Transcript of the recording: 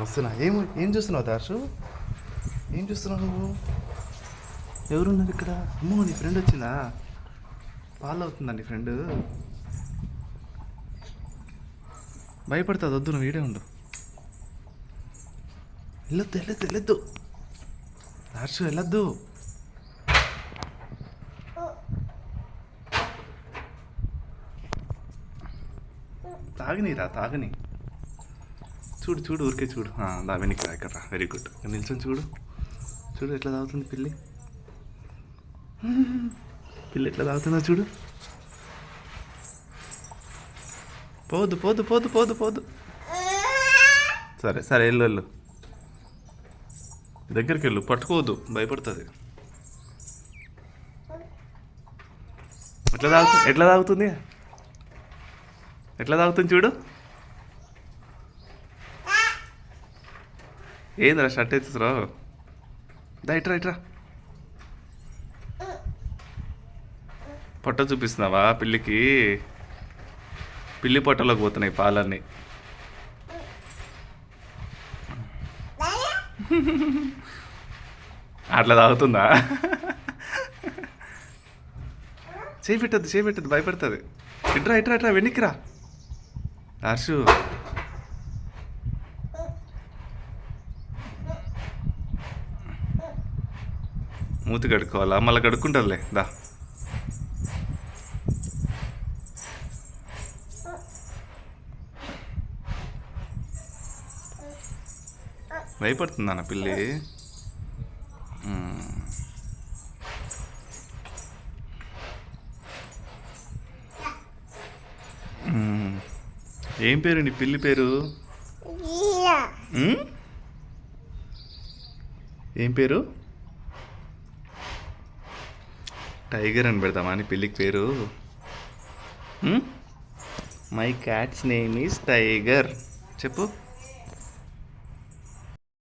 వస్తున్నా. ఏం చూస్తున్నావు దార్షు? ఏం చూస్తున్నావు నువ్వు? ఎవరున్నారు ఇక్కడ? అమ్మో, నీ ఫ్రెండ్ వచ్చిందా? పాలు అవుతుందా నీ ఫ్రెండ్? భయపడుతుంది, వద్దు, నువ్వు వీడే ఉండు. వెళ్ళొద్దు దార్షు, వెళ్ళొద్దు. తాగని చూడు ఊరికే చూడు. దా వెనక్కి రా, ఇక్కడ రా. Very good. నిల్చొని చూడు ఎట్లా తాగుతుంది పిల్లి ఎట్లా తాగుతుందో చూడు. పోదు. సరే వెళ్ళు. దగ్గరికి వెళ్ళు, పట్టుకోవద్దు, భయపడుతుంది. ఎట్లా తాగుతుంది చూడు. ఏందిరా షర్ట్ ఎత్తురావు? ఇట్రా. పొట్ట చూపిస్తున్నావా పిల్లికి? పిల్లి పొట్టలోకి పోతున్నాయి పాలన్నీ. అట్లా తాగుతుందా? చేయి పెట్టద్దు, భయపడుతుంది. ఇట్రా వెనక్కిరా హర్షు. మూతి కడుక్కోవాలా? మళ్ళీ కడుక్కుంటుందిలే, దా. భయపడుతుందా నా పిల్లి? ఏం పేరు నీ పిల్లి పేరు? ఏం పేరు? టైగర్ అని పెడతామా నీ పిల్లికి పేరు? My cats name is tiger చెప్పు.